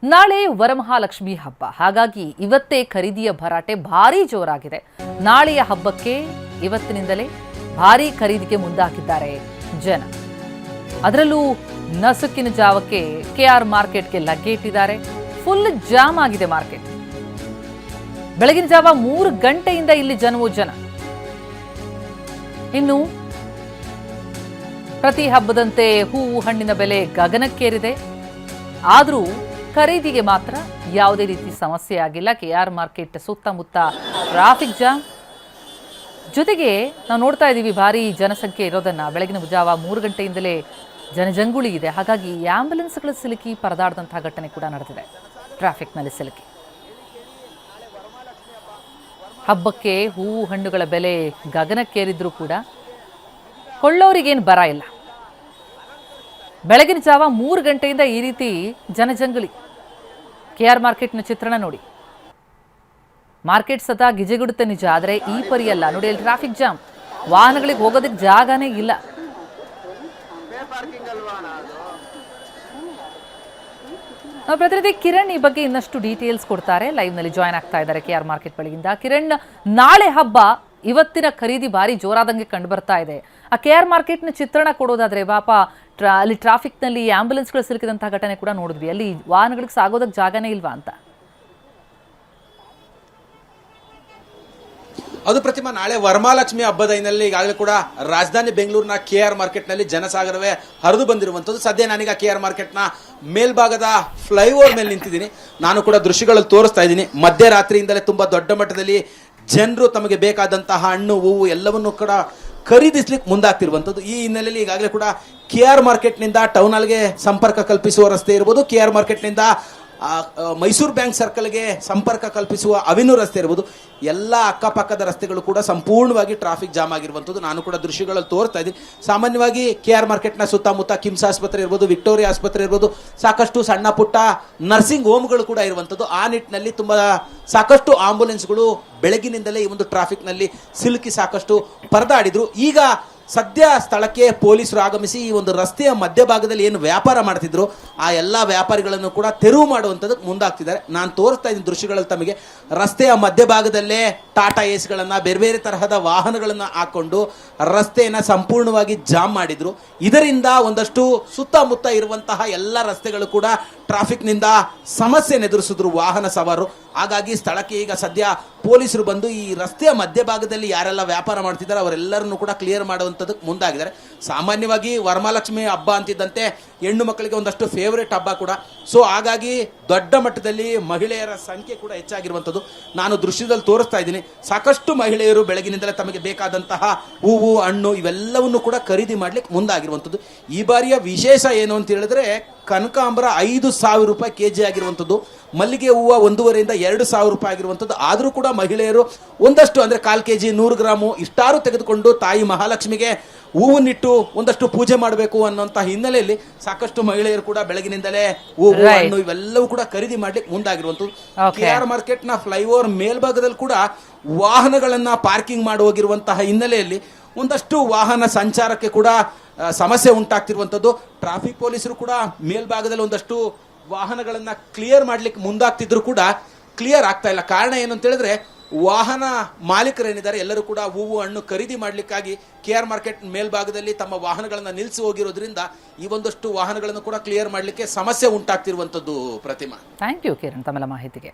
ನಾಳೆ ವರಮಹಾಲಕ್ಷ್ಮಿ ಹಬ್ಬ, ಹಾಗಾಗಿ ಇವತ್ತೇ ಖರೀದಿಯ ಭರಾಟೆ ಭಾರೀ ಜೋರಾಗಿದೆ. ನಾಳೆಯ ಹಬ್ಬಕ್ಕೆ ಇವತ್ತಿನಿಂದಲೇ ಭಾರೀ ಖರೀದಿಗೆ ಮುಂದಾಕಿದ್ದಾರೆ ಜನ. ಅದರಲ್ಲೂ ನಸುಕಿನ ಜಾವಕ್ಕೆ ಕೆಆರ್ ಮಾರ್ಕೆಟ್ಗೆ ಲಗ್ಗೆ ಇಟ್ಟಿದ್ದಾರೆ. ಫುಲ್ ಜಾಮ್ ಆಗಿದೆ ಮಾರ್ಕೆಟ್. ಬೆಳಗಿನ ಜಾವ 3 ಗಂಟೆಯಿಂದ ಇಲ್ಲಿ ಜನವೋ ಜನ. ಇನ್ನು ಪ್ರತಿ ಹಬ್ಬದಂತೆ ಹೂವು ಹಣ್ಣಿನ ಬೆಲೆ ಗಗನಕ್ಕೇರಿದೆ. ಆದರೂ ಖರೀದಿಗೆ ಮಾತ್ರ ಯಾವುದೇ ರೀತಿ ಸಮಸ್ಯೆ ಆಗಿಲ್ಲ. ಕೆಆರ್ ಮಾರ್ಕೆಟ್ ಸುತ್ತಮುತ್ತ ಟ್ರಾಫಿಕ್ ಜಾಮ್. ಜೊತೆಗೆ ನಾವು ನೋಡ್ತಾ ಇದ್ದೀವಿ ಭಾರಿ ಜನಸಂಖ್ಯೆ ಇರೋದನ್ನ. ಬೆಳಗಿನ ಜಾವ 3 ಗಂಟೆಯಿಂದಲೇ ಜನಜಂಗುಳಿ ಇದೆ. ಹಾಗಾಗಿ ಆಂಬ್ಯುಲೆನ್ಸ್ಗಳು ಸಿಲುಕಿ ಪರದಾಡಿದಂತಹ ಘಟನೆ ಕೂಡ ನಡೆದಿದೆ. ಟ್ರಾಫಿಕ್ನಲ್ಲಿ ಸಿಲುಕಿ ಹಬ್ಬಕ್ಕೆ ಹೂವು ಹಣ್ಣುಗಳ ಬೆಲೆ ಗಗನಕ್ಕೇರಿದ್ರೂ ಕೂಡ ಕೊಳ್ಳೋರಿಗೇನು ಬರ ಇಲ್ಲ. ಬೆಳಗಿನ ಜಾವ 3 ಗಂಟೆಯಿಂದ ಈ ರೀತಿ ಜನಜಂಗುಳಿ. ಕೆಆರ್ ಮಾರ್ಕೆಟ್ನ ಚಿತ್ರಣ ನೋಡಿ. ಮಾರ್ಕೆಟ್ ಸದಾ ಗಿಜೆಗುಡುತ್ತೆ ನಿಜ, ಆದರೆ ಈ ಪರಿಯಲ್ಲ ನೋಡಿ. ಅಲ್ಲಿ ಟ್ರಾಫಿಕ್ ಜಾಮ್, ವಾಹನಗಳಿಗೆ ಹೋಗೋದಕ್ಕೆ ಜಾಗನೇ ಇಲ್ಲ. ನಾವು ಪ್ರತಿನಿಧಿ ಕಿರಣ್ ಈ ಬಗ್ಗೆ ಇನ್ನಷ್ಟು ಡೀಟೇಲ್ಸ್ ಕೊಡ್ತಾರೆ. ಲೈವ್ ನಲ್ಲಿ ಜಾಯ್ನ್ ಆಗ್ತಾ ಇದ್ದಾರೆ ಕೆಆರ್ ಮಾರ್ಕೆಟ್ ಬಳಿಯಿಂದ. ಕಿರಣ್, ನಾಳೆ ಹಬ್ಬ, ಇವತ್ತಿನ ಖರೀದಿ ಭಾರಿ ಜೋರಾದಂಗೆ ಕಂಡು ಬರ್ತಾ ಇದೆ. ಆ ಕೆಆರ್ ಮಾರ್ಕೆಟ್ನ ಚಿತ್ರಣ ಕೊಡೋದಾದ್ರೆ ಪಾಪ ಅಲ್ಲಿ ಟ್ರಾಫಿಕ್ನಲ್ಲಿ ಆಂಬ್ಯುಲೆನ್ಸ್ಗಳು ಸಿಲುಕಿದಂತಹ ಘಟನೆ ಕೂಡ ನೋಡಿದ್ವಿ. ಅಲ್ಲಿ ವಾಹನಗಳಿಗೆ ಸಾಗೋದಕ್ಕೆ ಜಾಗನೇ ಇಲ್ವಾ ಅಂತ. ಅದು ಪ್ರತಿಮಾ, ನಾಳೆ ವರಮಹಾಲಕ್ಷ್ಮಿ ಹಬ್ಬದ ಹಿನ್ನೆಲೆಯಲ್ಲಿ ಈಗಾಗಲೇ ಕೂಡ ರಾಜಧಾನಿ ಬೆಂಗಳೂರಿನ ಕೆಆರ್ ಮಾರ್ಕೆಟ್ನಲ್ಲಿ ಜನಸಾಗರವೇ ಹರಿದು ಬಂದಿರುವಂಥದ್ದು. ಸದ್ಯ ನಾನೀಗ ಕೆಆರ್ ಮಾರ್ಕೆಟ್ನ ಮೇಲ್ಭಾಗದ ಫ್ಲೈಓವರ್ ಮೇಲೆ ನಿಂತಿದ್ದೀನಿ. ನಾನು ಕೂಡ ದೃಶ್ಯಗಳಲ್ಲಿ ತೋರಿಸ್ತಾ ಇದ್ದೀನಿ. ಮಧ್ಯರಾತ್ರಿಯಿಂದಲೇ ತುಂಬ ದೊಡ್ಡ ಮಟ್ಟದಲ್ಲಿ ಜನರು ತಮಗೆ ಬೇಕಾದಂತಹ ಹಣ್ಣು ಹೂವು ಎಲ್ಲವನ್ನೂ ಕೂಡ ಖರೀದಿಸ್ಲಿಕ್ಕೆ ಮುಂದಾಗ್ತಿರುವಂಥದ್ದು. ಈ ಹಿನ್ನೆಲೆಯಲ್ಲಿ ಈಗಾಗಲೇ ಕೂಡ ಕೆಆರ್ ಮಾರ್ಕೆಟ್ನಿಂದ ಟೌನ್ ಹಾಲ್ಗೆ ಸಂಪರ್ಕ ಕಲ್ಪಿಸುವ ರಸ್ತೆ ಇರ್ಬೋದು, ಕೆಆರ್ ಮಾರ್ಕೆಟ್ನಿಂದ ಮೈಸೂರು ಬ್ಯಾಂಕ್ ಸರ್ಕಲ್ಗೆ ಸಂಪರ್ಕ ಕಲ್ಪಿಸುವ ಅವೆನ್ಯೂ ರಸ್ತೆ ಇರ್ಬೋದು, ಎಲ್ಲ ಅಕ್ಕಪಕ್ಕದ ರಸ್ತೆಗಳು ಕೂಡ ಸಂಪೂರ್ಣವಾಗಿ ಟ್ರಾಫಿಕ್ ಜಾಮ್ ಆಗಿರುವಂಥದ್ದು ನಾನು ಕೂಡ ದೃಶ್ಯಗಳಲ್ಲಿ ತೋರ್ತಾ ಇದ್ದೀನಿ. ಸಾಮಾನ್ಯವಾಗಿ ಕೆಆರ್ ಮಾರ್ಕೆಟ್ನ ಸುತ್ತಮುತ್ತ ಕಿಮ್ಸ್ ಆಸ್ಪತ್ರೆ ಇರ್ಬೋದು, ವಿಕ್ಟೋರಿಯಾ ಆಸ್ಪತ್ರೆ ಇರ್ಬೋದು, ಸಾಕಷ್ಟು ಸಣ್ಣ ಪುಟ್ಟ ನರ್ಸಿಂಗ್ ಹೋಮ್ಗಳು ಕೂಡ ಇರುವಂಥದ್ದು. ಆ ನಿಟ್ಟಿನಲ್ಲಿ ತುಂಬ ಸಾಕಷ್ಟು ಆಂಬುಲೆನ್ಸ್ಗಳು ಬೆಳಗಿನಿಂದಲೇ ಈ ಒಂದು ಟ್ರಾಫಿಕ್ನಲ್ಲಿ ಸಿಲುಕಿ ಸಾಕಷ್ಟು ಪರದಾಡಿದ್ರು. ಈಗ ಸದ್ಯ ಸ್ಥಳಕ್ಕೆ ಪೊಲೀಸರು ಆಗಮಿಸಿ ಈ ಒಂದು ರಸ್ತೆಯ ಮಧ್ಯಭಾಗದಲ್ಲಿ ಏನು ವ್ಯಾಪಾರ ಮಾಡ್ತಿದ್ರು ಆ ಎಲ್ಲ ವ್ಯಾಪಾರಿಗಳನ್ನು ಕೂಡ ತೆರವು ಮಾಡುವಂಥದ್ದಕ್ಕೆ ಮುಂದಾಗ್ತಿದ್ದಾರೆ. ನಾನು ತೋರಿಸ್ತಾ ಇದ್ದೀನಿ ದೃಶ್ಯಗಳಲ್ಲಿ ತಮಗೆ. ರಸ್ತೆಯ ಮಧ್ಯಭಾಗದಲ್ಲೇ ಟಾಟಾ ಏಸ್ಗಳನ್ನು, ಬೇರೆ ಬೇರೆ ತರಹದ ವಾಹನಗಳನ್ನು ಹಾಕ್ಕೊಂಡು ರಸ್ತೆಯನ್ನು ಸಂಪೂರ್ಣವಾಗಿ ಜಾಮ್ ಮಾಡಿದ್ರು. ಇದರಿಂದ ಒಂದಷ್ಟು ಸುತ್ತಮುತ್ತ ಇರುವಂತಹ ಎಲ್ಲ ರಸ್ತೆಗಳು ಕೂಡ ಟ್ರಾಫಿಕ್ನಿಂದ ಸಮಸ್ಯೆ ಎದುರಿಸಿದ್ರು ವಾಹನ ಸವಾರರು. ಹಾಗಾಗಿ ಸ್ಥಳಕ್ಕೆ ಈಗ ಸದ್ಯ ಪೊಲೀಸರು ಬಂದು ಈ ರಸ್ತೆಯ ಮಧ್ಯಭಾಗದಲ್ಲಿ ಯಾರೆಲ್ಲ ವ್ಯಾಪಾರ ಮಾಡ್ತಿದ್ದಾರೆ ಅವರೆಲ್ಲರನ್ನು ಕೂಡ ಕ್ಲಿಯರ್ ಮಾಡುವಂಥದ್ದಕ್ಕೆ ಮುಂದಾಗಿದ್ದಾರೆ. ಸಾಮಾನ್ಯವಾಗಿ ವರಮಹಾಲಕ್ಷ್ಮಿ ಹಬ್ಬ ಅಂತಿದ್ದಂತೆ ಹೆಣ್ಣು ಮಕ್ಕಳಿಗೆ ಒಂದಷ್ಟು ಫೇವರೇಟ್ ಹಬ್ಬ ಕೂಡ. ಸೊ ಹಾಗಾಗಿ ದೊಡ್ಡ ಮಟ್ಟದಲ್ಲಿ ಮಹಿಳೆಯರ ಸಂಖ್ಯೆ ಕೂಡ ಹೆಚ್ಚಾಗಿರುವಂಥದ್ದು ನಾನು ದೃಶ್ಯದಲ್ಲಿ ತೋರಿಸ್ತಾ ಇದ್ದೀನಿ. ಸಾಕಷ್ಟು ಮಹಿಳೆಯರು ಬೆಳಗಿನಿಂದಲೇ ತಮಗೆ ಬೇಕಾದಂತಹ ಹೂವು ಹಣ್ಣು ಇವೆಲ್ಲವನ್ನು ಕೂಡ ಖರೀದಿ ಮಾಡ್ಲಿಕ್ಕೆ ಮುಂದಾಗಿರುವಂಥದ್ದು. ಈ ಬಾರಿಯ ವಿಶೇಷ ಏನು ಅಂತ ಹೇಳಿದ್ರೆ ಕನಕಾಂಬರ 5,000 ರೂಪಾಯಿ ಕೆಜಿ ಆಗಿರುವಂಥದ್ದು, ಮಲ್ಲಿಗೆ ಹೂವು 1,500ರಿಂದ 2,000 ರೂಪಾಯಿ ಆಗಿರುವಂಥದ್ದು. ಆದರೂ ಕೂಡ ಮಹಿಳೆಯರು ಒಂದಷ್ಟು ಅಂದರೆ 1/4 ಕೆಜಿ 100 ಗ್ರಾಮು ಇಷ್ಟಾರು ತೆಗೆದುಕೊಂಡು ತಾಯಿ ಮಹಾಲಕ್ಷ್ಮಿಗೆ ಹೂವನ್ನಿಟ್ಟು ಒಂದಷ್ಟು ಪೂಜೆ ಮಾಡಬೇಕು ಅನ್ನೋಂಥ ಹಿನ್ನೆಲೆಯಲ್ಲಿ ಸಾಕಷ್ಟು ಮಹಿಳೆಯರು ಕೂಡ ಬೆಳಗಿನಿಂದಲೇ ಹೂವು ಹಣ್ಣು ಇವೆಲ್ಲವೂ ಕೂಡ ಖರೀದಿ ಮಾಡ್ಲಿಕ್ಕೆ ಮುಂದಾಗಿರುವಂಥದ್ದು. ಕೆಆರ್ ಮಾರ್ಕೆಟ್ನ ಫ್ಲೈಓವರ್ ಮೇಲ್ಭಾಗದಲ್ಲಿ ಕೂಡ ವಾಹನಗಳನ್ನ ಪಾರ್ಕಿಂಗ್ ಮಾಡಿ ಹೋಗಿರುವಂತಹ ಹಿನ್ನೆಲೆಯಲ್ಲಿ ಒಂದಷ್ಟು ವಾಹನ ಸಂಚಾರಕ್ಕೆ ಕೂಡ ಸಮಸ್ಯೆ ಉಂಟಾಗ್ತಿರುವಂಥದ್ದು. ಟ್ರಾಫಿಕ್ ಪೊಲೀಸರು ಕೂಡ ಮೇಲ್ಭಾಗದಲ್ಲಿ ಒಂದಷ್ಟು ವಾಹನಗಳನ್ನ ಕ್ಲಿಯರ್ ಮಾಡ್ಲಿಕ್ಕೆ ಮುಂದಾಗ್ತಿದ್ರು ಕೂಡ ಕ್ಲಿಯರ್ ಆಗ್ತಾ ಇಲ್ಲ. ಕಾರಣ ಏನು ಅಂತ ಹೇಳಿದ್ರೆ ವಾಹನ ಮಾಲೀಕರೇನಿದ್ದಾರೆ ಎಲ್ಲರೂ ಕೂಡ ಹೂವು ಹಣ್ಣು ಖರೀದಿ ಮಾಡ್ಲಿಕ್ಕಾಗಿ ಕೆಆರ್ ಮಾರ್ಕೆಟ್ ಮೇಲ್ಭಾಗದಲ್ಲಿ ತಮ್ಮ ವಾಹನಗಳನ್ನ ನಿಲ್ಲಿಸಿ ಹೋಗಿರೋದ್ರಿಂದ ಈ ಒಂದಷ್ಟು ವಾಹನಗಳನ್ನು ಕೂಡ ಕ್ಲಿಯರ್ ಮಾಡ್ಲಿಕ್ಕೆ ಸಮಸ್ಯೆ ಉಂಟಾಗ್ತಿರುವಂಥದ್ದು. ಪ್ರತಿಮಾ, ಥ್ಯಾಂಕ್ ಯು ಕಿರಣ್ ತಮ್ಮೆಲ್ಲ ಮಾಹಿತಿಗೆ.